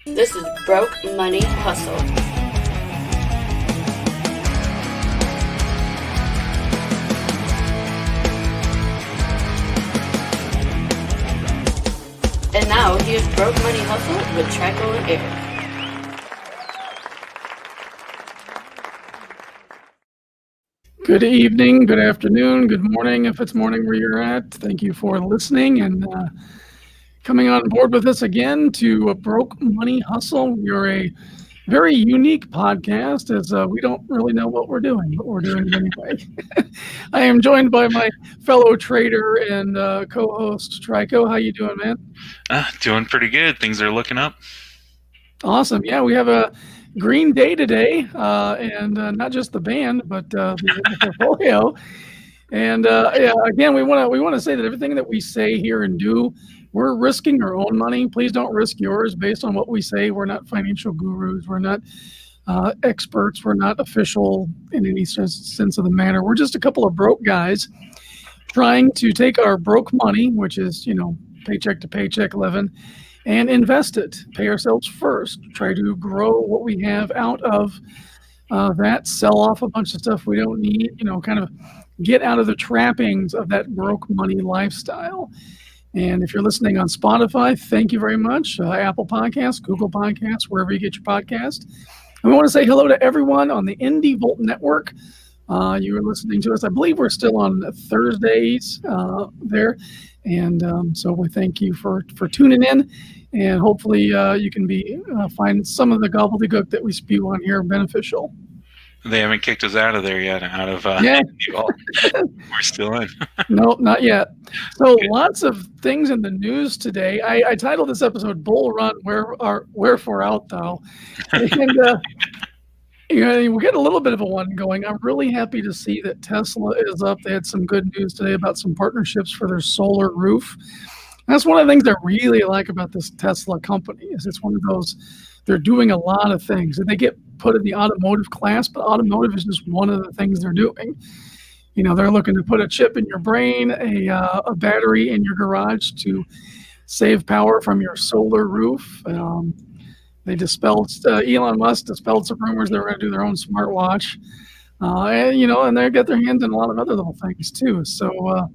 This is Broke Money Hustle. And now, here's Broke Money Hustle with Trico and Eric. Good evening, good afternoon, good morning if it's morning where you're at. Thank you for listening and coming on board with us again to a Broke Money Hustle. You're a very unique podcast as we don't really know what we're doing, but we're doing it anyway. I am joined by my fellow trader and co-host Trico. How you doing, man? Doing pretty good. Things are looking up. Awesome. Yeah, we have a green day today, and not just the band, but the portfolio. And yeah, again, we want to say that everything that we say here and do, we're risking our own money. Please don't risk yours based on what we say. We're not financial gurus. We're not experts. We're not official in any sense of the matter. We're just a couple of broke guys trying to take our broke money, which is, paycheck to paycheck living, and invest it, pay ourselves first, try to grow what we have out of that, sell off a bunch of stuff we don't need, kind of get out of the trappings of that broke money lifestyle. And if you're listening on Spotify, thank you very much. Apple Podcasts, Google Podcasts, wherever you get your podcast. And we want to say hello to everyone on the Indie Volt Network. You are listening to us. I believe we're still on Thursdays there. And so we thank you for tuning in, and hopefully you can find some of the gobbledygook that we spew on here beneficial. They haven't kicked us out of there yet. Yeah. We're still in. No, not yet. So lots of things in the news today. I titled this episode "Bull Run, Wherefore Out Thou," and we'll get a little bit of a one going. I'm really happy to see that Tesla is up. They had some good news today about some partnerships for their solar roof. That's one of the things I really like about this Tesla company is it's one of those, they're doing a lot of things. And they get put in the automotive class, but automotive is just one of the things they're doing. They're looking to put a chip in your brain, a battery in your garage to save power from your solar roof. They Elon Musk dispelled some rumors they were going to do their own smartwatch. And they got their hands in a lot of other little things too. So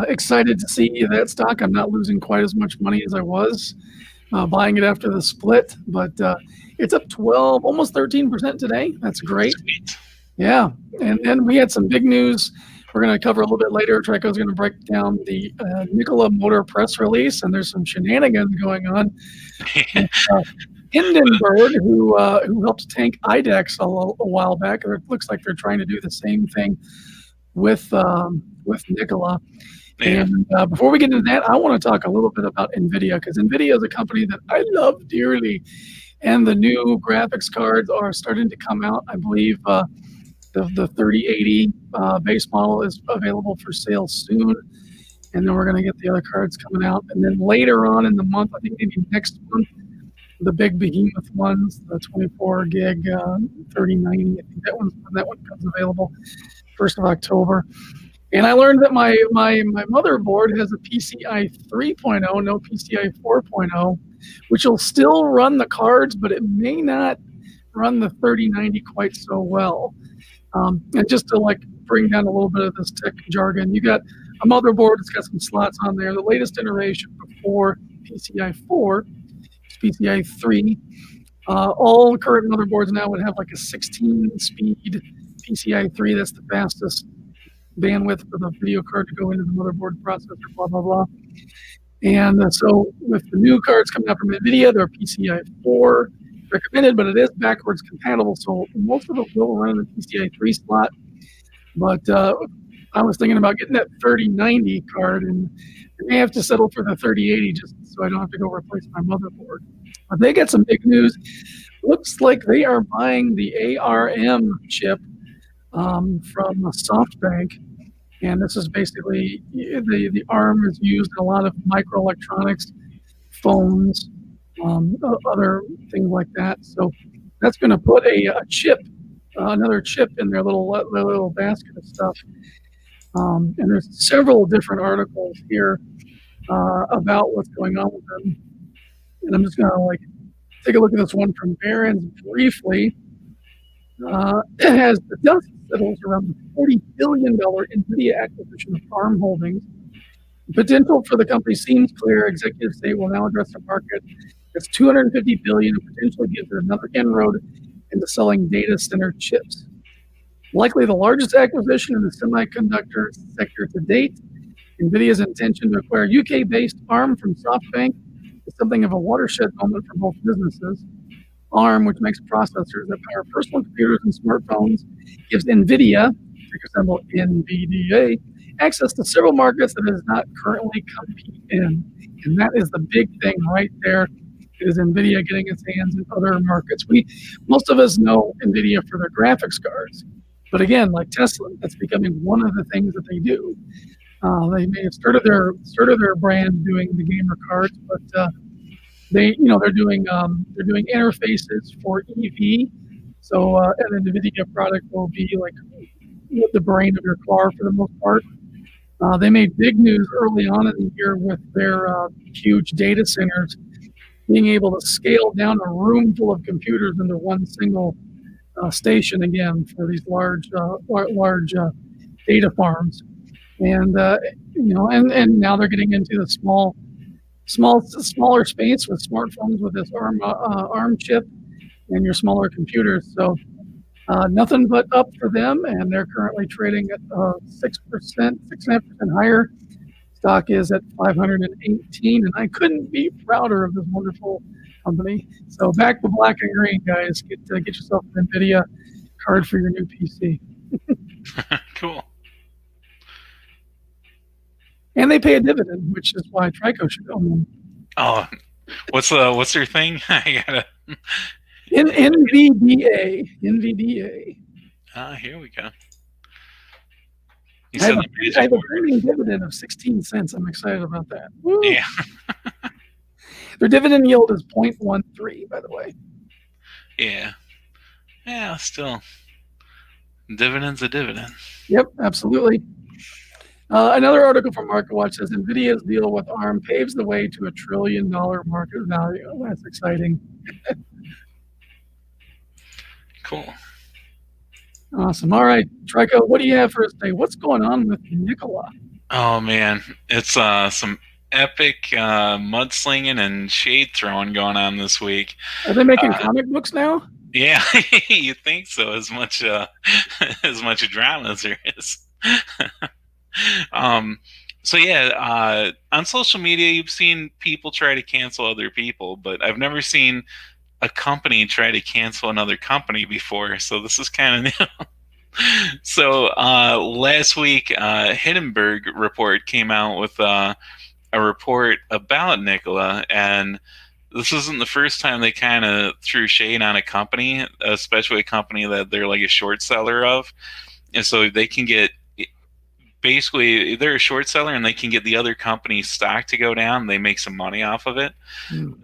excited to see that stock. I'm not losing quite as much money as I was buying it after the split, but it's up 12, almost 13% today. That's great. Sweet. Yeah. And then we had some big news we're going to cover a little bit later. Trico's going to break down the Nikola motor press release, and there's some shenanigans going on. Hindenburg, who helped tank IDEX a while back, or it looks like they're trying to do the same thing with Nikola. Yeah. And before we get into that, I want to talk a little bit about NVIDIA, because NVIDIA is a company that I love dearly, and the new graphics cards are starting to come out. I believe the 3080 base model is available for sale soon, and then we're going to get the other cards coming out. And then later on in the month, I think maybe next month, the big behemoth ones, the 24 gig 3090, I think that one comes available 1st of October. And I learned that my motherboard has a PCI 3.0, no PCI 4.0, which will still run the cards, but it may not run the 3090 quite so well. And just to bring down a little bit of this tech jargon, you got a motherboard that's got some slots on there. The latest iteration before PCI 4 is PCI 3. All current motherboards now would have a 16-speed PCI 3. That's the fastest bandwidth for the video card to go into the motherboard processor, blah, blah, blah. And so with the new cards coming out from NVIDIA, they're PCI 4 recommended, but it is backwards compatible, so most of it will run in the PCI 3 slot. But I was thinking about getting that 3090 card, and I may have to settle for the 3080 just so I don't have to go replace my motherboard. But they got some big news. Looks like they are buying the ARM chip from SoftBank, and this is basically the ARM is used in a lot of microelectronics, phones, other things like that. So that's going to put a chip, another chip in their little basket of stuff. And there's several different articles here about what's going on with them. And I'm just going to take a look at this one from Barron's briefly. As the dust settles around the $40 billion NVIDIA acquisition of ARM Holdings, the potential for the company seems clear. Executives say will now address a market that's $250 billion and potentially gives it another inroad into selling data center chips. Likely the largest acquisition in the semiconductor sector to date, NVIDIA's intention to acquire UK-based ARM from SoftBank is something of a watershed moment for both businesses. ARM, which makes processors that power personal computers and smartphones, gives NVIDIA, ticker symbol NVDA, access to several markets that it does not currently compete in. And that is the big thing right there, is NVIDIA getting its hands in other markets. Most of us know NVIDIA for their graphics cards. But again, like Tesla, that's becoming one of the things that they do. They may have started their brand doing the gamer cards, but they're doing interfaces for EV. So an NVIDIA product will be like the brain of your car for the most part. They made big news early on in the year with their huge data centers being able to scale down a room full of computers into one single station again for these large data farms, and and now they're getting into the smaller space with smartphones with this ARM chip and your smaller computers. So nothing but up for them, and they're currently trading at 6.5% higher. Stock is at 518, and I couldn't be prouder of this wonderful company. So back to black and green, guys. Get yourself an NVIDIA card for your new PC. Cool. And they pay a dividend, which is why Trico should own them. Oh, what's their thing? I gotta. NVDA. Here we go. I have a earning dividend of 16 cents. I'm excited about that. Woo. Yeah. Their dividend yield is 0.13, by the way. Yeah. Yeah, still. Dividend's a dividend. Yep, absolutely. Another article from MarketWatch says NVIDIA's deal with ARM paves the way to $1 trillion market value. That's exciting. Cool. Awesome. All right, Trico, what do you have for us today? What's going on with Nikola? Oh man, it's some epic mudslinging and shade throwing going on this week. Are they making comic books now? Yeah, you think so? As much drama as there is. So yeah, on social media, you've seen people try to cancel other people, but I've never seen a company try to cancel another company before. So this is kind of new. So last week, Hindenburg report came out with a report about Nikola, and this isn't the first time they kind of threw shade on a company, especially a company that they're like a short seller of. And so they can get, basically, they're a short seller and they can get the other company's stock to go down. They make some money off of it.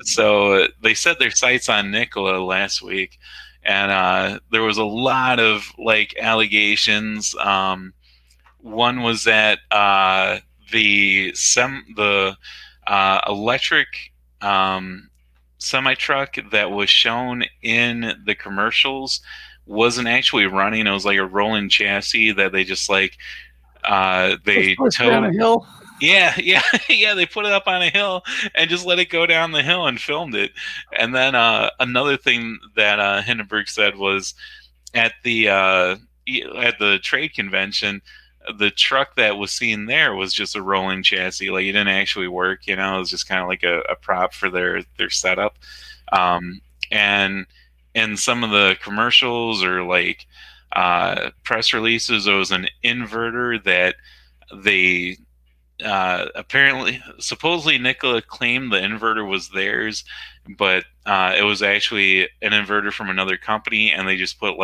So they set their sights on Nikola last week, and there was a lot of like allegations. One was that the electric semi-truck that was shown in the commercials wasn't actually running. It was like a rolling chassis that they just like they towed down a hill. Yeah, they put it up on a hill and just let it go down the hill and filmed it. And then another thing that Hindenburg said was at the trade convention, the truck that was seen there was just a rolling chassis. Like, it didn't actually work, it was just kind of like a prop for their setup. And in some of the commercials or like press releases, there was an inverter that they supposedly Nikola claimed the inverter was theirs, but it was actually an inverter from another company, and they just put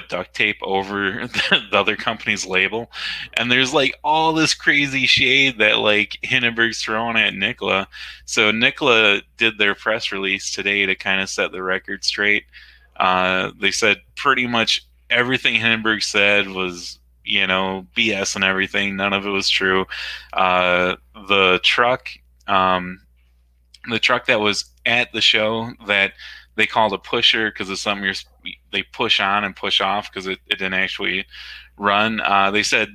duct tape over the other company's label. And there's like all this crazy shade that like Hindenburg's throwing at Nikola. So Nikola did their press release today to kind of set the record straight. They said pretty much everything Hindenburg said was BS and everything. None of it was true. The truck the truck that was at the show that they called a pusher because it's something they push on and push off because it didn't actually run. They said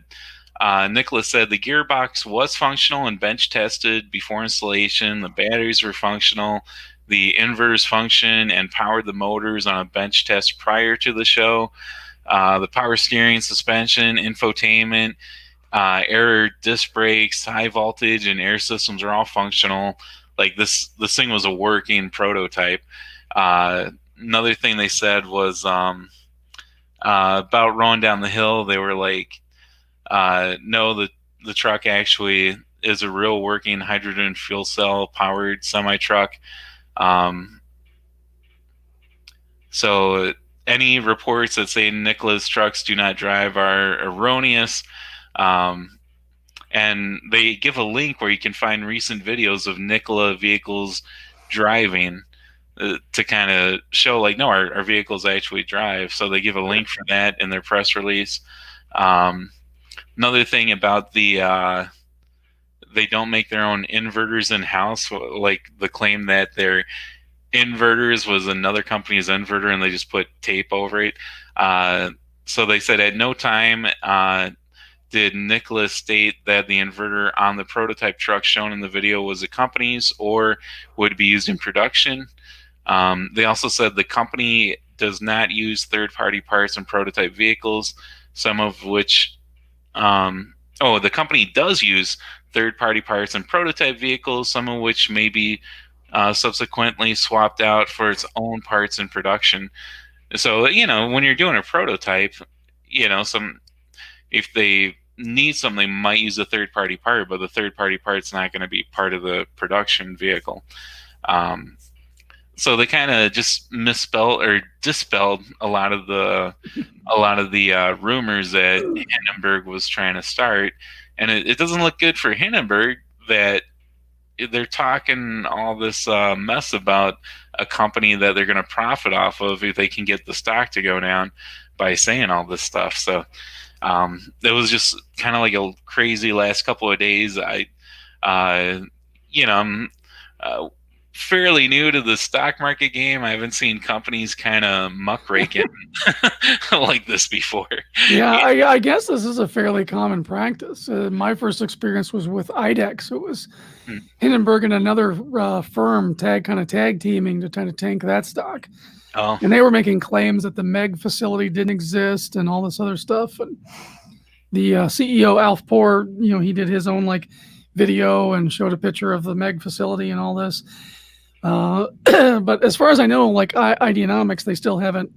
Nikola said the gearbox was functional and bench tested before installation. The batteries were functional. The inverters function and powered the motors on a bench test prior to the show. The power steering, suspension, infotainment, air disc brakes, high voltage, and air systems are all functional. Like this thing was a working prototype. Another thing they said was about rolling down the hill. They were like, no, the truck actually is a real working hydrogen fuel cell powered semi truck. So any reports that say Nikola's trucks do not drive are erroneous. And they give a link where you can find recent videos of Nikola vehicles driving to kind of show like, no, our vehicles actually drive. So they give a link for that in their press release. Another thing about the they don't make their own inverters in-house, like the claim that their inverters was another company's inverter and they just put tape over it. So they said at no time did Nikola state that the inverter on the prototype truck shown in the video was the company's or would be used in production. They also said the company does not use third-party parts in prototype vehicles, some of which the company does use third-party parts in prototype vehicles, some of which may be subsequently swapped out for its own parts in production. So, when you're doing a prototype, if they need something, they might use a third-party part, but the third-party part's not going to be part of the production vehicle. So they kind of just misspelled or dispelled a lot of the rumors that Hindenburg was trying to start, and it doesn't look good for Hindenburg that they're talking all this mess about a company that they're going to profit off of if they can get the stock to go down by saying all this stuff. So it was just kind of like a crazy last couple of days. I'm fairly new to the stock market game. I haven't seen companies kind of muckraking like this before. Yeah, I guess this is a fairly common practice. My first experience was with IDEX. It was Hindenburg and another firm tag teaming to try to tank that stock. Oh. And they were making claims that the MEG facility didn't exist and all this other stuff. And the CEO, Alf Poor, he did his own video and showed a picture of the MEG facility and all this. But as far as I know, Ideanomics, they still haven't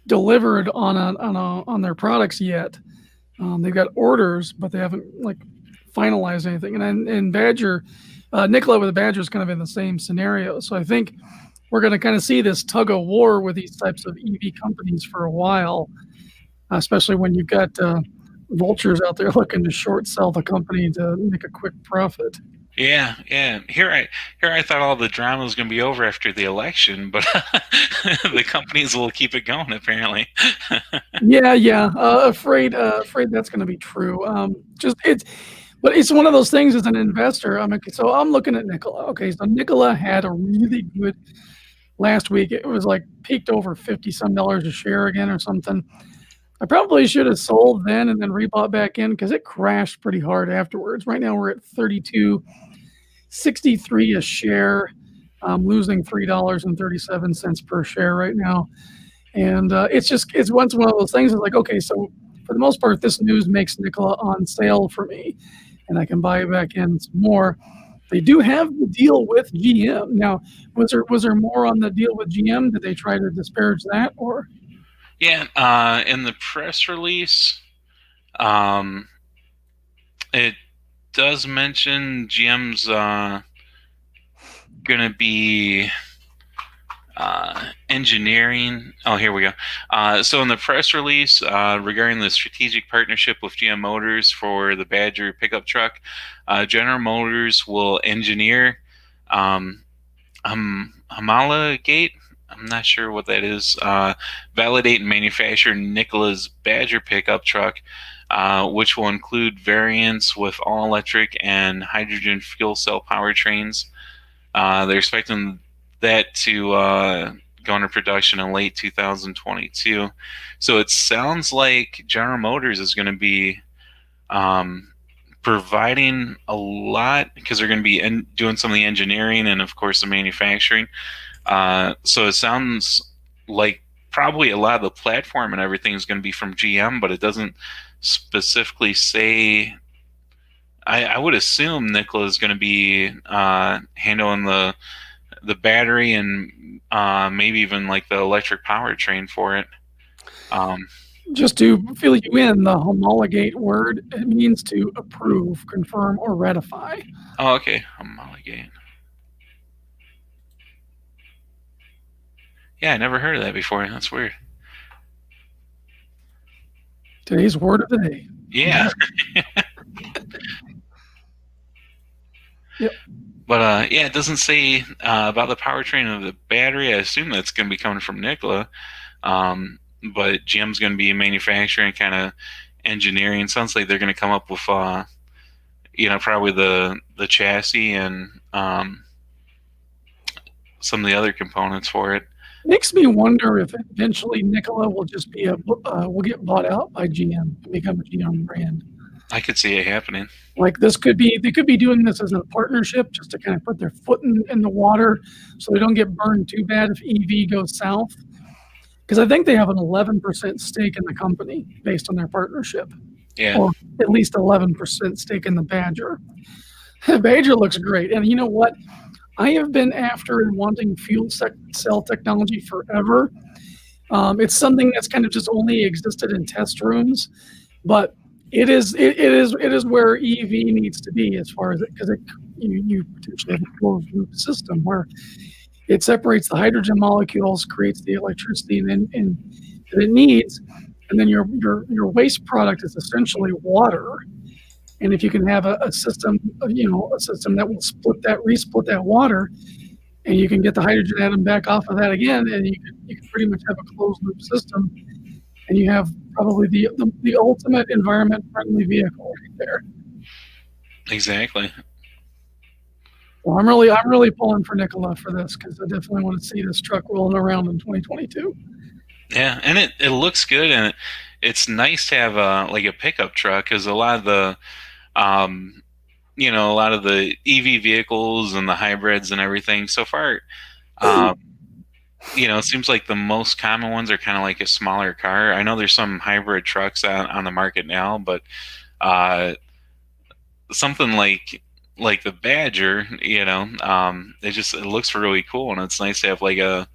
delivered on their products yet. They've got orders, but they haven't finalized anything. And Badger, Nikola with the Badger is kind of in the same scenario. So I think we're going to kind of see this tug of war with these types of EV companies for a while, especially when you've got vultures out there looking to short sell the company to make a quick profit. Yeah. Here I thought all the drama was going to be over after the election, but the companies will keep it going apparently. Yeah. Afraid that's going to be true. But it's one of those things as an investor. So I'm looking at Nikola. Okay, so Nikola had a really good last week. It was peaked over $50-some a share again or something. I probably should have sold then and then rebought back in because it crashed pretty hard afterwards. Right now we're at $32.63 a share, losing $3.37 per share right now. And it's one of those things. It's okay, so for the most part, this news makes Nikola on sale for me, and I can buy back in some more. They do have the deal with GM. Now, was there more on the deal with GM? Did they try to disparage that, or? Yeah, in the press release, it does mention GM's going to be engineering. Oh, here we go. So in the press release regarding the strategic partnership with GM Motors for the Badger pickup truck, General Motors will engineer homologate. I'm not sure what that is. Validate and manufacture Nikola's Badger pickup truck, which will include variants with all-electric and hydrogen fuel cell powertrains. They're expecting that to go into production in late 2022. So it sounds like General Motors is going to be providing a lot because they're going to be doing some of the engineering and, of course, the manufacturing. So it sounds like probably a lot of the platform and everything is going to be from GM, but it doesn't specifically say. I would assume Nikola is going to be handling the battery and maybe even like the electric powertrain for it. Just to fill you in, the homologate word, it means to approve, confirm, or ratify. Oh, okay. Homologate. Yeah, I never heard of that before. That's weird. Today's word of the day. Yeah. Yep. But yeah, it doesn't say about the powertrain of the battery. I assume that's going to be coming from Nikola. But GM's going to be manufacturing, kind of engineering. Sounds like they're going to come up with, probably the chassis and some of the other components for it. Makes me wonder if eventually Nikola will just be will get bought out by GM and become a GM brand. I could see it happening. Like they could be doing this as a partnership just to kind of put their foot in the water so they don't get burned too bad if EV goes south. Because I think they have an 11% stake in the company based on their partnership. Yeah. Or at least 11% stake in the Badger. The Badger looks great. And you know what? I have been after and wanting fuel cell technology forever. It's something that's kind of just only existed in test rooms, but it is where EV needs to be as far as it, because you potentially have a closed loop system where it separates the hydrogen molecules, creates the electricity that it needs, and then your waste product is essentially water. And if you can have a system, a system that will resplit that water, and you can get the hydrogen atom back off of that again, and you can pretty much have a closed loop system, and you have probably the ultimate environment friendly vehicle right there. Exactly. Well, I'm really pulling for Nikola for this because I definitely want to see this truck rolling around in 2022. Yeah, and it looks good, and it's nice to have a pickup truck because a lot of the a lot of the EV vehicles and the hybrids and everything so far, it seems like the most common ones are kind of like a smaller car. I know there's some hybrid trucks on the market now, but something like the Badger, it looks really cool, and it's nice to have like a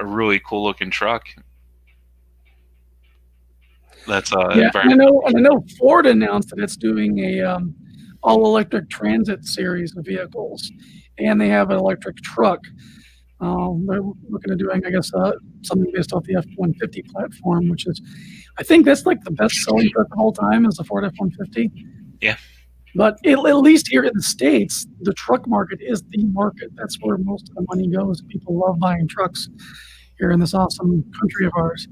really cool looking truck. That's yeah. And I know Ford announced that it's doing a all electric transit series of vehicles, and they have an electric truck. They're looking at doing, I guess, something based off the F-150 platform, which is, I think that's like the best selling truck the whole time is the Ford F-150. Yeah. But at least here in the States, the truck market is the market. That's where most of the money goes. People love buying trucks here in this awesome country of ours.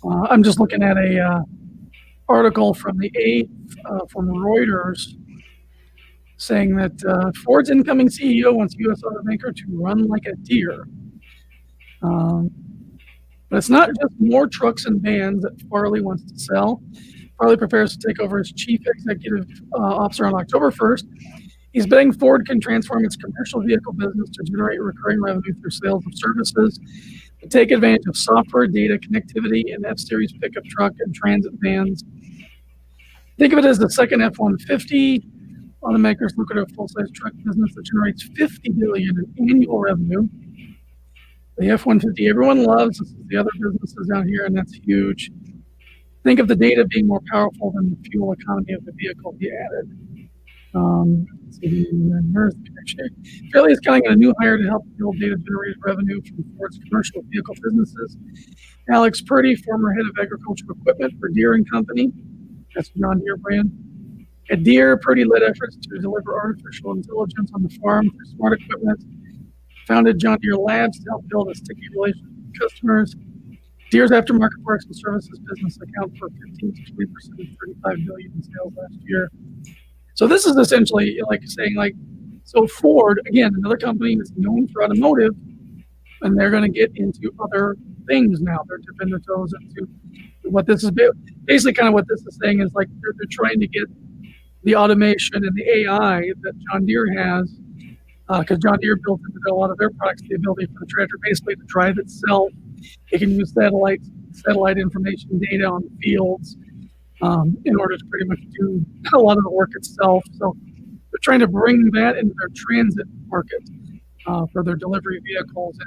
I'm just looking at a article from the 8th from Reuters saying that Ford's incoming CEO wants U.S. automaker to run like a deer. But it's not just more trucks and vans that Farley wants to sell. Farley prepares to take over as chief executive officer on October 1st. He's betting Ford can transform its commercial vehicle business to generate recurring revenue through sales of services, to take advantage of software, data, connectivity, and F-Series pickup truck and transit vans. Think of it as the second F-150. Automakers' lucrative full-size truck business that generates $50 billion in annual revenue. The F-150 everyone loves. This is the other businesses out here, and that's huge. Think of the data being more powerful than the fuel economy of the vehicle he added. Here's the picture. Fairley is counting on a new hire to help build data-generated revenue from Ford's commercial vehicle businesses. Alex Purdy, former head of agricultural equipment for Deere & Company. That's the John Deere brand. At Deere, Purdy led efforts to deliver artificial intelligence on the farm through smart equipment. Founded John Deere Labs to help build a sticky relationship with customers. Deere's aftermarket parts and services business account for 15 to 20% of $35 billion in sales last year. So this is essentially like saying, like, So Ford, again, another company that's known for automotive, and they're going to get into other things now. They're dipping their toes into what this is basically kind of what this is saying is like they're trying to get the automation and the AI that John Deere has, because John Deere built into a lot of their products the ability for the tractor basically to drive itself. It can use satellite information data on the fields in order to pretty much do a lot of the work itself. So they're trying to bring that into their transit market for their delivery vehicles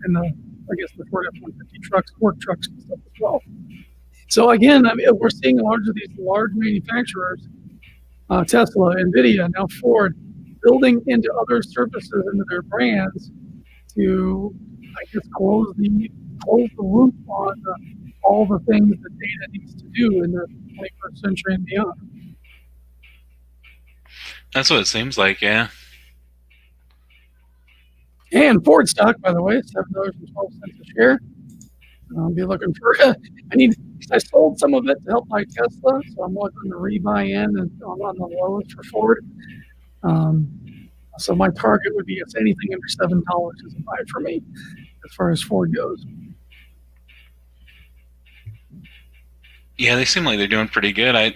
and the I guess the Ford F-150 trucks, work trucks and stuff as well. So again, I mean, we're seeing a lot of these large manufacturers, Tesla, Nvidia, now Ford, building into other services into their brands to, I guess, close the loop on all the things that data needs to do in the 21st century and beyond. That's what it seems like, yeah. And Ford stock, by the way, $7.12 a share. I'll be looking for. I sold some of it to help buy Tesla, so I'm looking to rebuy in and on the lowest for Ford. So my target would be if anything under $7 is a buy for me, as far as Ford goes. Yeah, they seem like they're doing pretty good. I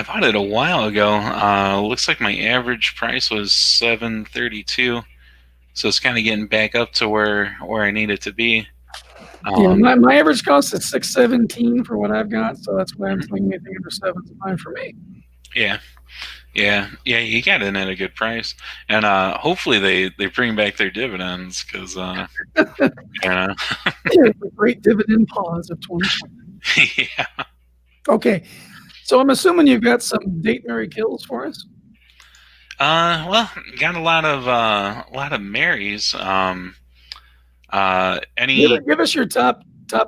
bought it a while ago. Looks like my average price was $7.32, so it's kind of getting back up to where I need it to be. Yeah, my average cost is $6.17 for what I've got, so that's why I'm thinking anything under $7 is fine for me. Yeah. You got it at a good price, and hopefully they bring back their dividends because Here's a great dividend pause of 2020. yeah. Okay, so I'm assuming you've got some date Mary kills for us. Well, got a lot of Marys. Give us your top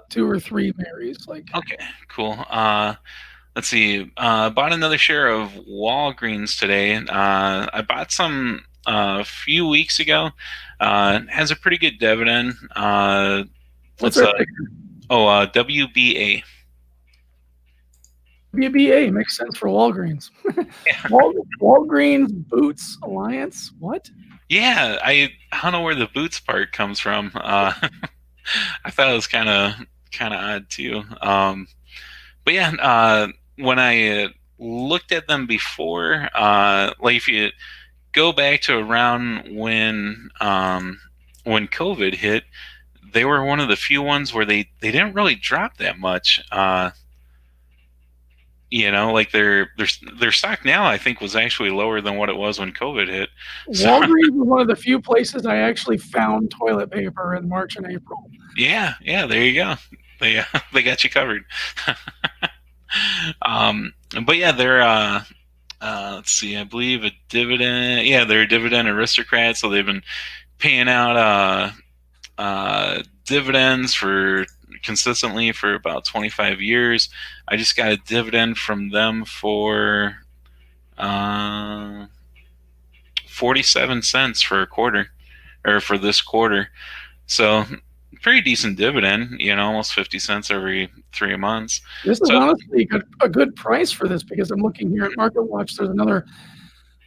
2 or 3 Marys. Okay, cool. Let's see. Bought another share of Walgreens today. I bought some a few weeks ago. Has a pretty good dividend. What's that? WBA. WBA makes sense for Walgreens. Walgreens Boots Alliance. What? Yeah, I don't know where the Boots part comes from. I thought it was kind of odd too. But yeah, when I looked at them before, like if you go back to around when COVID hit, they were one of the few ones where they didn't really drop that much. Like their stock now I think was actually lower than what it was when COVID hit. So, Walgreens was one of the few places I actually found toilet paper in March and April. Yeah, there you go. They got you covered. But yeah, they're let's see, I believe a dividend. Yeah, they're a dividend aristocrat, so they've been paying out dividends consistently for about 25 years. I just got a dividend from them for 47 cents for a quarter, or for this quarter. So pretty decent dividend, almost 50 cents every 3 months. This is honestly a good price for this, because I'm looking here at MarketWatch. There's another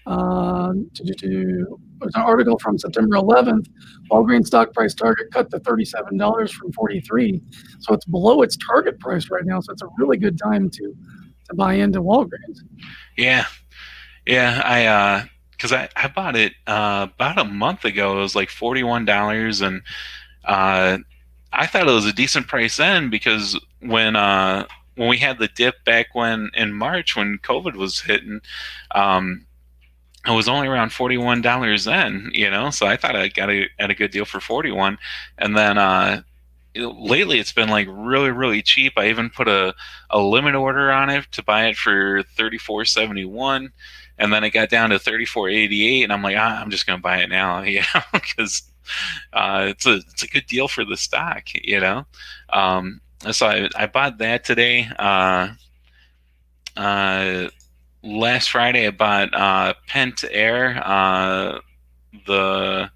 there's an article from September 11th. Walgreens stock price target cut to $37 from $43, so it's below its target price right now. So it's a really good time to buy into Walgreens. Yeah. Because I bought it about a month ago. It was like $41, and I thought it was a decent price then, because when we had the dip back in March when COVID was hitting, it was only around $41 then, so I thought I got at a good deal for 41. And then lately it's been like really, really cheap. I even put a limit order on it to buy it for $34.71, and then it got down to $34.88, and I'm like, I'm just gonna buy it now, because it's a good deal for the stock, So I bought that today. Last Friday I bought Pent Air. The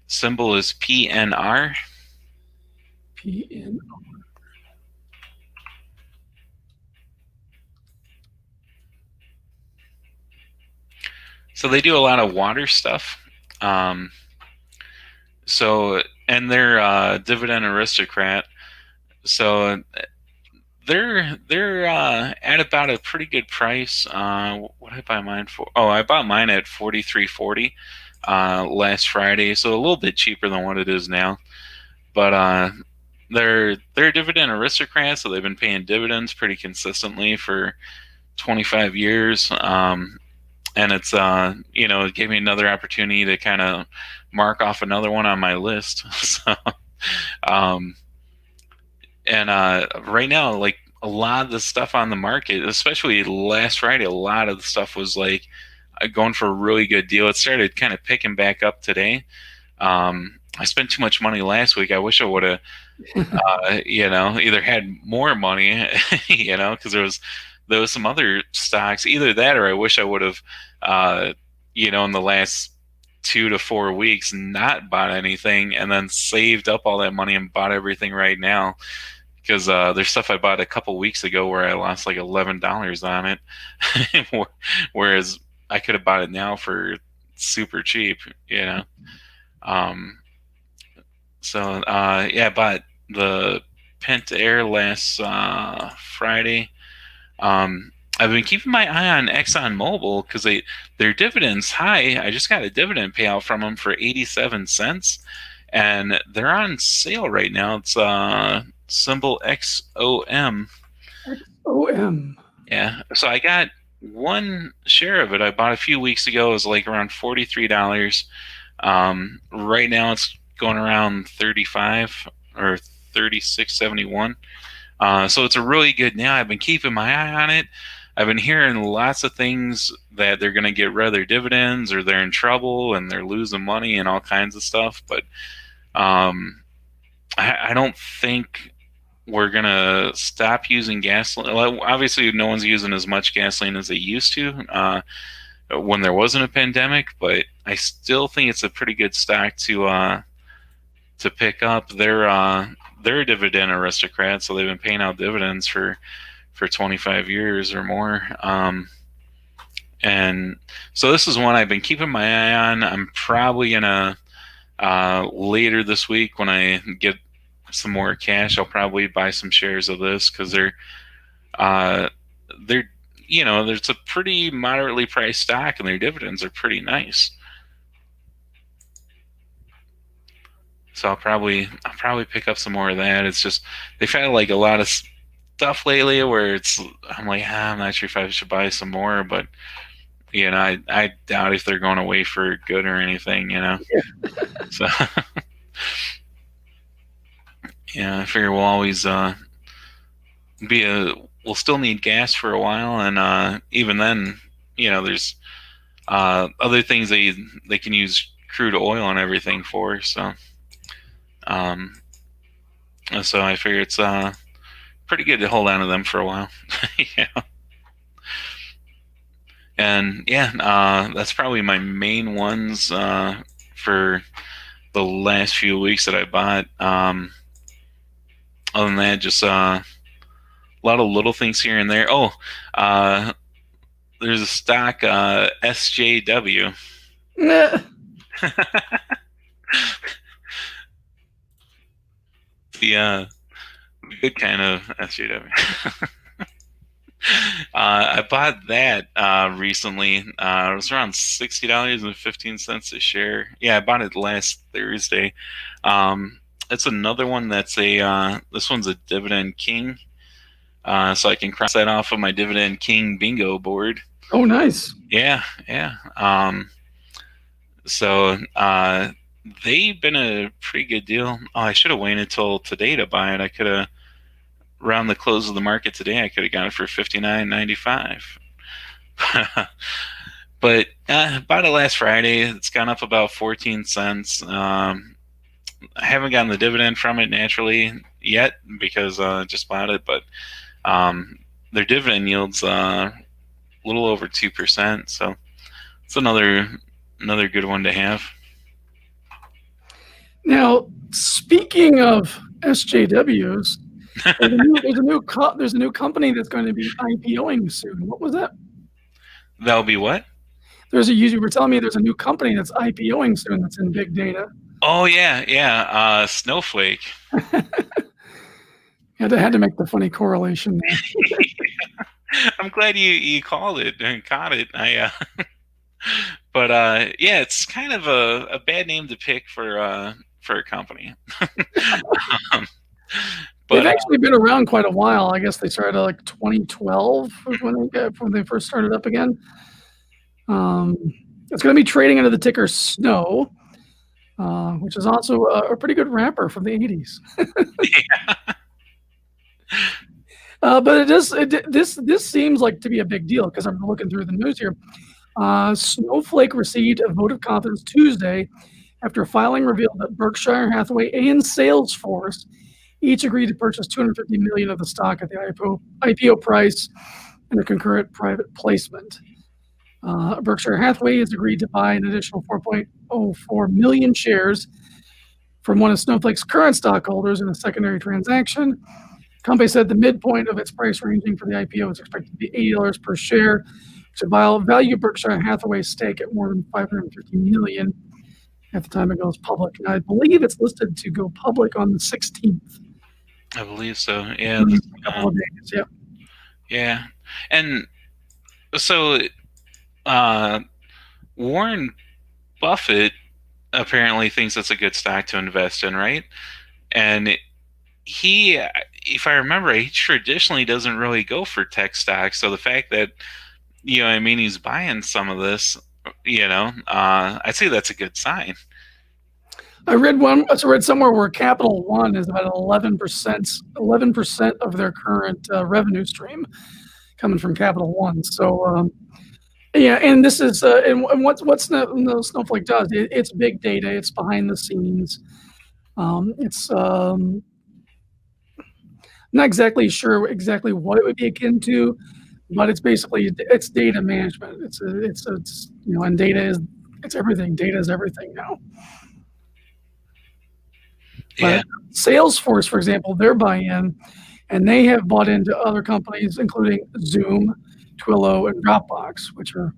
symbol is PNR. PNR. So they do a lot of water stuff. So, and they're dividend aristocrat. So they're at about a pretty good price. What did I buy mine for? Oh, I bought mine at 43.40 last Friday, so a little bit cheaper than what it is now. But they're dividend aristocrats, so they've been paying dividends pretty consistently for 25 years. And it's it gave me another opportunity to kind of mark off another one on my list. So right now, like a lot of the stuff on the market, especially last Friday, a lot of the stuff was like going for a really good deal. It started kind of picking back up today. I spent too much money last week. I wish I would have, either had more money, because there was some other stocks, either that or I wish I would have, in the last 2 to 4 weeks not bought anything and then saved up all that money and bought everything right now. Because there's stuff I bought a couple weeks ago where I lost like $11 on it, whereas I could have bought it now for super cheap, I bought the Pent Air last Friday. I've been keeping my eye on ExxonMobil because their dividend's high. I just got a dividend payout from them for 87 cents, and they're on sale right now. It's symbol XOM. XOM. Yeah. So I got one share of it. I bought a few weeks ago. It was like around $43. Right now it's going around 35 or 36.71. So it's a really good now. I've been keeping my eye on it. I've been hearing lots of things that they're going to get rid of their dividends or they're in trouble and they're losing money and all kinds of stuff. But I don't think we're going to stop using gasoline. Well, obviously, no one's using as much gasoline as they used to when there wasn't a pandemic, but I still think it's a pretty good stock to pick up. They're a dividend aristocrat, so they've been paying out dividends for 25 years or more. And so this is one I've been keeping my eye on. I'm probably gonna later this week when I get some more cash, I'll probably buy some shares of this because there's a pretty moderately priced stock and their dividends are pretty nice. So I'll probably pick up some more of that. It's just they've had like a lot of stuff lately where I'm like, I'm not sure if I should buy some more, but I doubt if they're going away for good or anything, So I figure we'll always we'll still need gas for a while, and even then, there's other things they can use crude oil and everything for. So I figure it's pretty good to hold on to them for a while. And that's probably my main ones for the last few weeks that I bought. Other than that, just a lot of little things here and there. Oh, there's a stock, SJW. The good kind of SJW. I bought that recently. It was around $60.15 a share. Yeah, I bought it last Thursday. It's another one that's this one's a Dividend King. So I can cross that off of my Dividend King bingo board. Oh, nice. Yeah. So they've been a pretty good deal. Oh, I should have waited till today to buy it. I could have, around the close of the market today, I could have got it for $59.95. But bought it last Friday. It's gone up about 14 cents. I haven't gotten the dividend from it naturally yet because I just bought it, but their dividend yields a little over 2%. So it's another good one to have. Now, speaking of SJWs, there's a new company that's going to be IPOing soon. What was that? That'll be what? You were telling me there's a new company that's IPOing soon that's in big data. Oh yeah. Snowflake. I had to make the funny correlation there. I'm glad you called it and caught it. But yeah, it's kind of a bad name to pick for a company. um, They've but actually been around quite a while. I guess they started like 2012 when they first started up again. It's going to be trading under the ticker SNOW, which is also a pretty good rapper from the 80s. yeah. But this seems like to be a big deal because I'm looking through the news here. Snowflake received a vote of confidence Tuesday after filing revealed that Berkshire Hathaway and Salesforce each agreed to purchase $250 million of the stock at the IPO price in a concurrent private placement. Berkshire Hathaway has agreed to buy an additional 4.04 million shares from one of Snowflake's current stockholders in a secondary transaction. The company said the midpoint of its price ranging for the IPO is expected to be $80 per share, which would value Berkshire Hathaway's stake at more than $550 million at the time it goes public. And I believe it's listed to go public on the 16th. I believe so. Yeah. A couple of days. Yeah. Yeah. And so Warren Buffett apparently thinks it's a good stock to invest in, right? And he, if I remember, he traditionally doesn't really go for tech stocks. So the fact that, he's buying some of this, I'd say that's a good sign. I read somewhere where Capital One is about 11% of their current revenue stream coming from Capital One. So yeah, and this is and what Snowflake does. It's big data. It's behind the scenes. It's not exactly sure exactly what it would be akin to, but it's basically data management. It's and it's everything. Data is everything now. Yeah. But Salesforce, for example, they're buy-in, and they have bought into other companies, including Zoom, Twilio, and Dropbox, which are,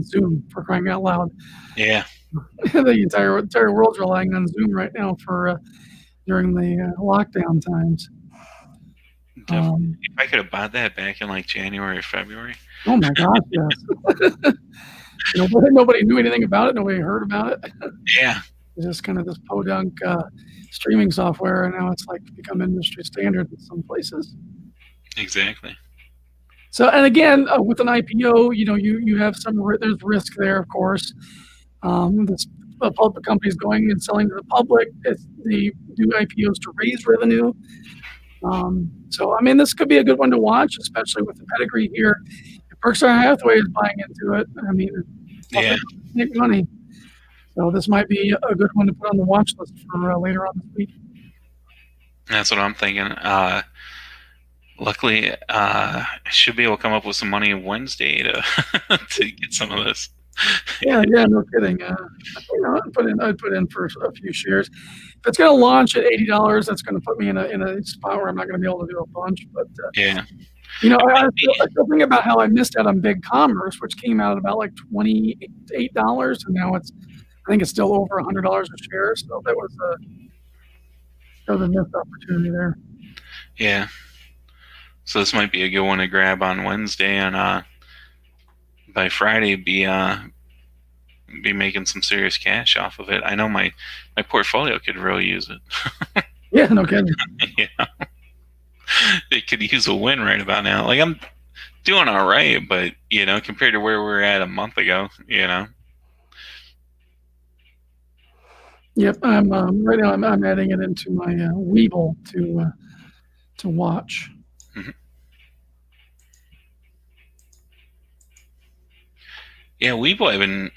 Zoom, for crying out loud. Yeah. The entire world's relying on Zoom right now for during the lockdown times. Definitely. If I could have bought that back in like January or February. Oh my gosh, yes. Nobody knew anything about it. Nobody heard about it. Yeah. It's just kind of this podunk streaming software, and now it's like become industry standard in some places. Exactly. So, and again, with an IPO, you have there's risk there, of course. This public companies going and selling to the public. They do IPOs to raise revenue. So, this could be a good one to watch, especially with the pedigree here. If Berkshire Hathaway is buying into it, yeah, make money. So this might be a good one to put on the watch list for later on this week. That's what I'm thinking. Luckily, I should be able to come up with some money Wednesday to to get some of this. Yeah, no kidding. I'd put in for a few shares. If it's going to launch at $80, that's going to put me in a spot where I'm not going to be able to do a bunch. But yeah, I still think about how I missed out on Big Commerce, which came out at about like $28, and now I think it's still over $100 a share. So that was a missed opportunity there. Yeah. So this might be a good one to grab on Wednesday, and by Friday be making some serious cash off of it. I know my portfolio could really use it. Yeah, no kidding. Yeah. It could use a win right about now. Like, I'm doing all right, but compared to where we were at a month ago, Yep, I'm right now. I'm adding it into my Weeble to watch. Mm-hmm. Yeah, Weeble.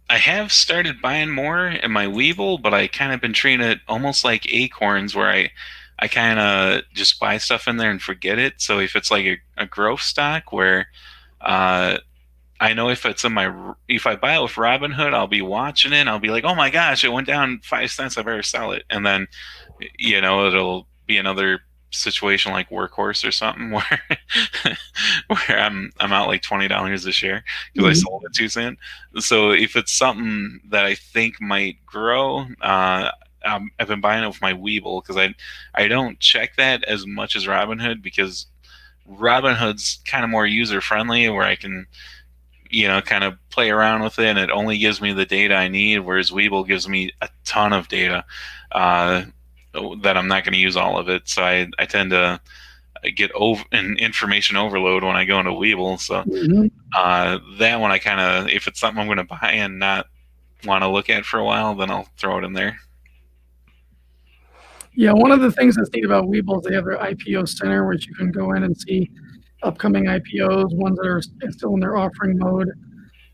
I have started buying more in my Weeble, but I kind of been treating it almost like Acorns, where I kind of just buy stuff in there and forget it. So if it's like a growth stock where I know if I buy it with Robinhood, I'll be watching it. I'll be like, oh my gosh, it went down 5 cents. I better sell it. And then, it'll be another situation like Workhorse or something where where I'm out like $20 a share because I Mhm. sold it too soon. So if it's something that I think might grow, I've been buying it with my Weeble because I don't check that as much as Robinhood because Robinhood's kind of more user friendly where I can kind of play around with it, and it only gives me the data I need, whereas Weeble gives me a ton of data uh, that I'm not going to use all of it. So I tend to get an information overload when I go into Weeble. So Mhm. that one I kind of, if it's something I'm going to buy and not want to look at for a while, then I'll throw it in there. Yeah, one of the things that's neat about Webull is they have their IPO center, which you can go in and see upcoming IPOs, ones that are still in their offering mode,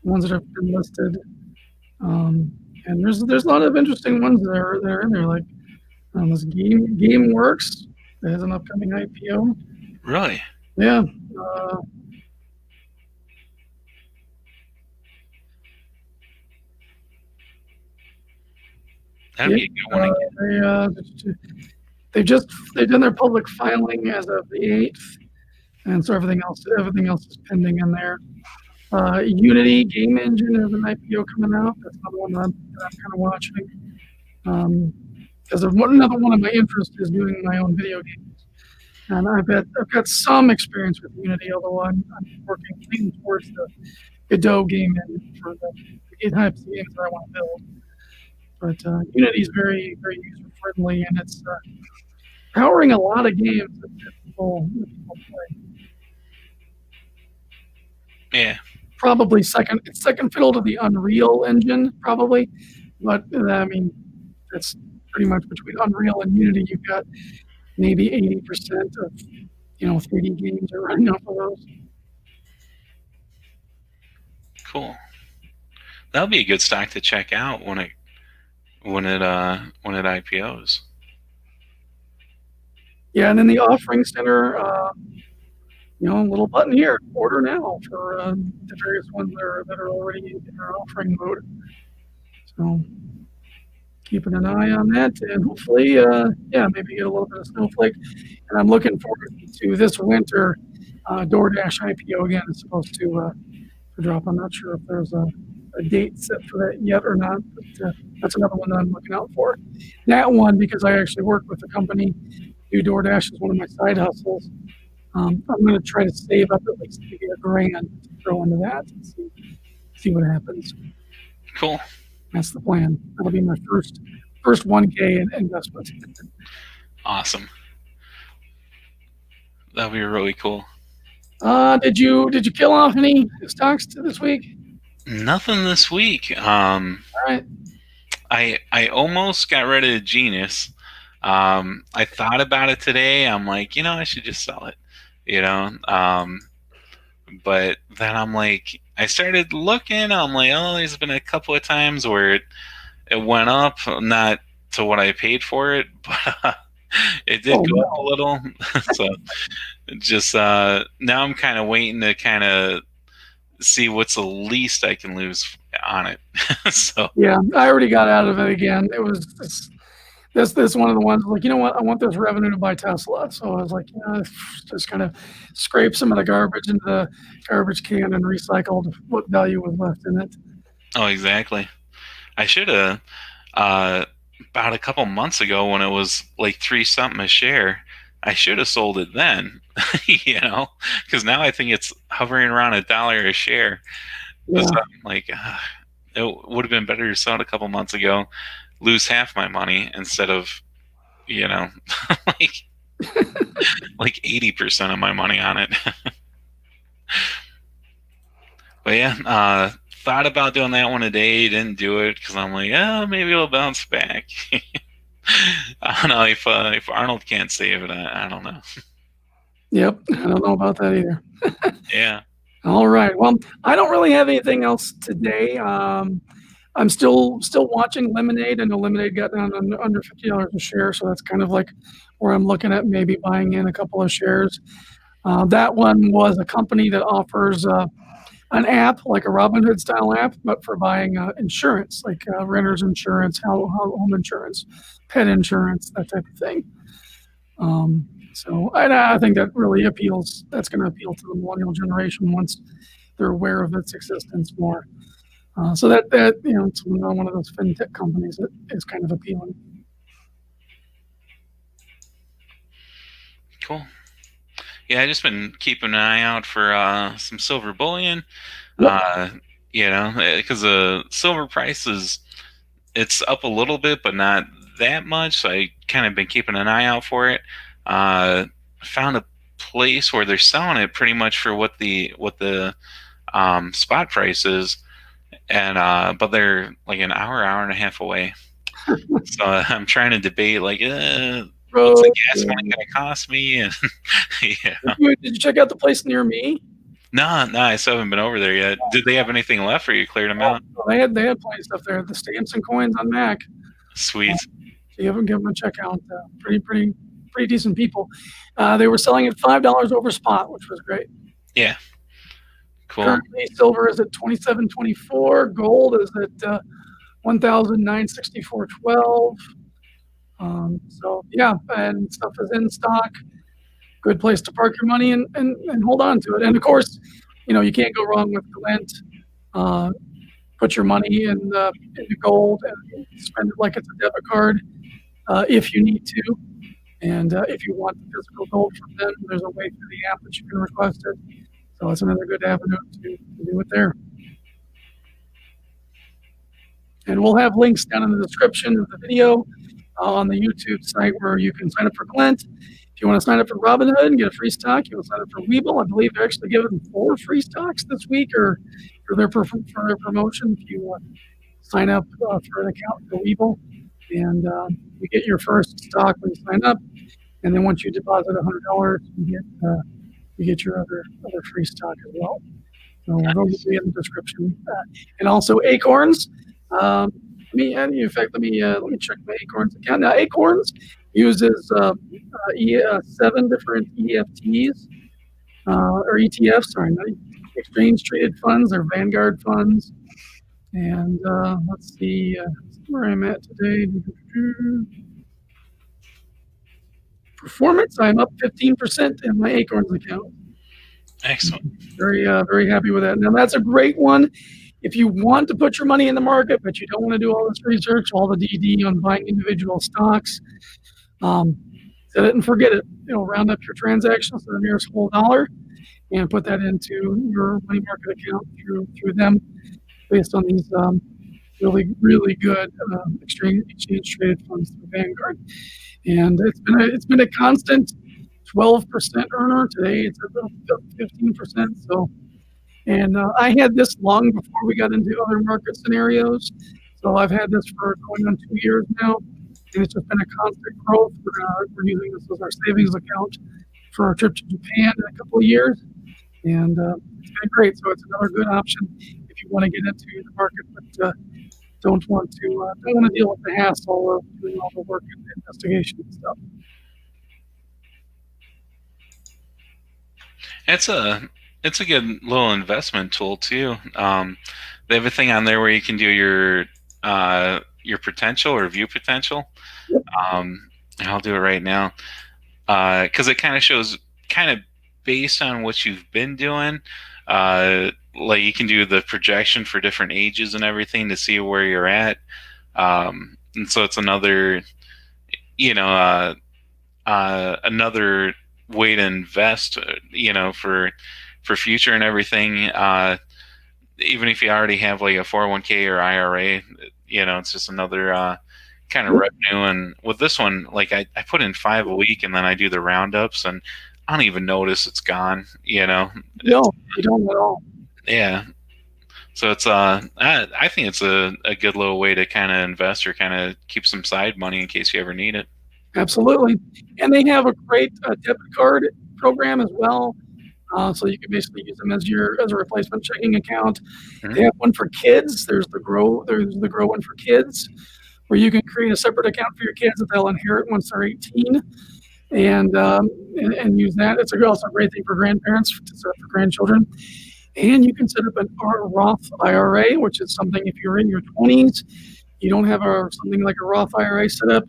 ones that have been listed. And there's a lot of interesting ones that are in there, like this GameWorks that has an upcoming IPO. Really? Yeah, That'd yeah. be a good one again. They've done their public filing as of the 8th, and so everything else is pending in there. Unity Game Engine has an IPO coming out. That's another one that I'm kind of watching. Because another one of my interests is doing my own video games, and I've got some experience with Unity, although I'm leaning towards the Godot game engine for the types of games that I want to build. But Unity is very very user friendly, and it's powering a lot of games that people play. Yeah. Probably second fiddle to the Unreal Engine, probably. But I mean, that's pretty much between Unreal and Unity. You've got maybe 80% of 3D games are running off of those. Cool. That'll be a good stock to check out when it IPOs. Yeah, and then the offering center, a little button here, order now for the various ones that are already in our offering mode. So keeping an eye on that, and hopefully, maybe get a little bit of Snowflake. And I'm looking forward to this winter. DoorDash IPO again is supposed to drop. I'm not sure if there's a date set for that yet or not, but that's another one that I'm looking out for. That one, because I actually work with the company, do DoorDash is one of my side hustles. I'm going to try to save up at least maybe $1,000 to throw into that and see what happens. Cool. That's the plan. That'll be my first 1K investment. Awesome. That'll be really cool. Did you kill off any stocks this week? Nothing this week. All right. I almost got rid of Genius. I thought about it today. I'm like, I should just sell it. But then I'm like, I started looking. I'm like, oh, there's been a couple of times where it went up, not to what I paid for it, but it did go up a little. So just now I'm kind of waiting to kind of see what's the least I can lose on it. So yeah, I already got out of it again. It was this one of the ones like, you know what, I want this revenue to buy Tesla. So I was like, just kind of scrape some of the garbage into the garbage can and recycled what value was left in it. Oh, exactly. I should have about a couple months ago when it was like 3 something a share. I should have sold it then, because now I think it's hovering around $1 a share. Yeah. So I'm like, it would have been better to sell it a couple months ago, lose half my money instead of, like 80% of my money on it. But yeah, thought about doing that one today. Didn't do it because I'm like, maybe it'll bounce back. I don't know if Arnold can't save it. I don't know. Yep, I don't know about that either. Yeah. All right. Well, I don't really have anything else today. I'm still watching Lemonade. I know Lemonade got down under $50 a share, so that's kind of like where I'm looking at maybe buying in a couple of shares. That one was a company that offers an app, like a Robinhood style app, but for buying insurance, like renter's insurance, home insurance, pet insurance, that type of thing. So I think that really appeals. That's going to appeal to the millennial generation once they're aware of its existence more. So that it's one of those fintech companies that is kind of appealing. Cool. Yeah, I just been keeping an eye out for some silver bullion. Yep. Because the silver price it's up a little bit, but not that much. So I kind of been keeping an eye out for it. Found a place where they're selling it pretty much for what the spot price is, and but they're like an hour and a half away. So I'm trying to debate like, what's the gas money going to cost me? And yeah. Did you check out the place near me? No, I still haven't been over there yet. Did they have anything left, or you cleared them out? They had plenty of stuff there. The stamps and coins on Mac. Sweet. So you haven't given them a check out. Pretty decent people. They were selling at $5 over spot, which was great. Yeah. Cool. Currently, silver is at $27.24. Gold is at $1,964.12. So yeah, and stuff is in stock. Good place to park your money and hold on to it. And of course, you can't go wrong with Glint. Put your money into gold and spend it like it's a debit card if you need to. And if you want the physical gold from them, there's a way through the app that you can request it. So it's another good avenue to do it there. And we'll have links down in the description of the video on the YouTube site where you can sign up for Glint. If you want to sign up for Robinhood and get a free stock, you want to sign up for Webull. I believe they're actually giving 4 free stocks this week or for their promotion. If you sign up for an account for Webull, and you get your first stock when you sign up, and then once you deposit $100, you get your other free stock as well. So those will be in the description, and also Acorns. Let me check my Acorns account. Now, Acorns uses 7 different EFTs or ETFs. Sorry, not exchange traded funds or Vanguard funds. And let's see where I'm at today. Performance, I'm up 15% in my Acorns account. Excellent. Very happy with that. Now, that's a great one. If you want to put your money in the market, but you don't want to do all this research, all the DD on buying individual stocks, set it and forget it. Round up your transactions to the nearest whole dollar and put that into your money market account through them based on these really good exchange traded funds through Vanguard. And it's been a constant 12% earner. Today it's about 15%. So. And I had this long before we got into other market scenarios. So I've had this for going on 2 years now. And it's just been a constant growth. We're using this as our savings account for our trip to Japan in a couple of years. And it's been great. So it's another good option if you want to get into the market, but don't want to deal with the hassle of doing all the work and investigation and stuff. It's a good little investment tool too. They have a thing on there where you can do your potential or view potential. I'll do it right now because it kind of shows based on what you've been doing. Like you can do the projection for different ages and everything to see where you're at. And so it's another, another way to invest, for future and everything. Even if you already have like a 401k or IRA, it's just another kind of revenue. And with this one, like I put in 5 a week and then I do the roundups and I don't even notice it's gone, No, you don't at all. Yeah. So it's I think it's a good little way to kind of invest or kind of keep some side money in case you ever need it. Absolutely. And they have a great debit card program as well. So you can basically use them as a replacement checking account. Mm-hmm. They have one for kids. There's the Grow one for kids, where you can create a separate account for your kids that they'll inherit once they're 18, and use that. It's also a great thing for grandparents to set up for grandchildren. And you can set up a Roth IRA, which is something if you're in your 20s, you don't have something like a Roth IRA set up.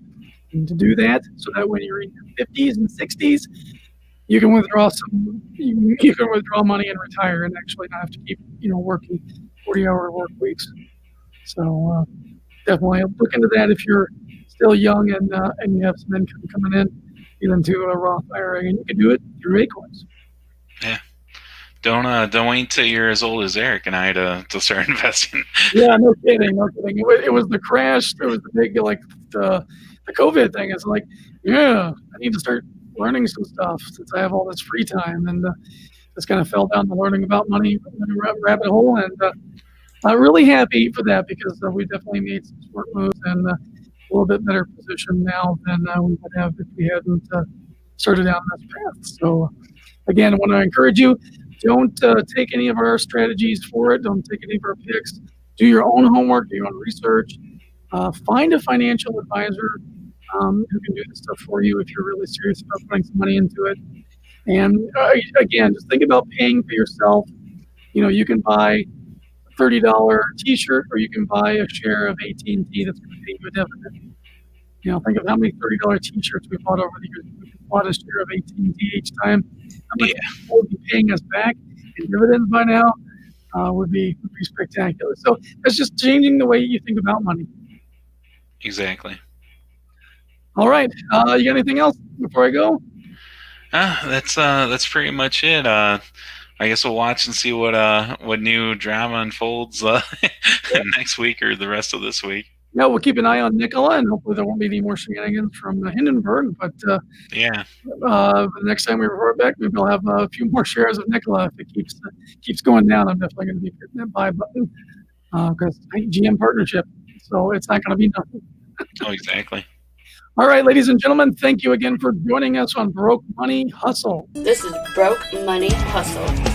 And to do that, so that when you're in your 50s and 60s, you can withdraw you can withdraw money and retire, and actually not have to keep working 40-hour work weeks. So definitely look into that if you're still young and you have some income coming in. Get into a Roth IRA, and you can do it through Acorns. Yeah. Don't wait till you're as old as Eric and I to start investing. Yeah, no kidding. It was the crash. It was the big the COVID thing. It's like, yeah, I need to start learning some stuff since I have all this free time, and just kind of fell down the learning about money rabbit hole. And I'm really happy for that, because we definitely made some smart moves and a little bit better position now than we would have if we hadn't started down this path. So again, I want to encourage you, don't take any of our strategies for it. Don't take any of our picks. Do your own homework, do your own research. Find a financial advisor who can do this stuff for you if you're really serious about putting some money into it. And again, just think about paying for yourself. You can buy a $30 T-shirt, or you can buy a share of AT&T that's going to pay you a dividend. Think of how many $30 T-shirts we bought over the years. We bought a share of AT&T each time. How much people would be paying us back in dividends by now would be spectacular. So that's just changing the way you think about money. Exactly. All right. You got anything else before I go? That's pretty much it. I guess we'll watch and see what new drama unfolds next week or the rest of this week. Yeah, we'll keep an eye on Nikola, and hopefully there won't be any more shenanigans from Hindenburg. But the next time we report back, maybe we'll have a few more shares of Nikola. If it keeps going down, I'm definitely going to be hitting that buy button, because GM partnership, so it's not going to be nothing. Oh, exactly. All right, ladies and gentlemen, thank you again for joining us on Broke Money Hustle. This is Broke Money Hustle.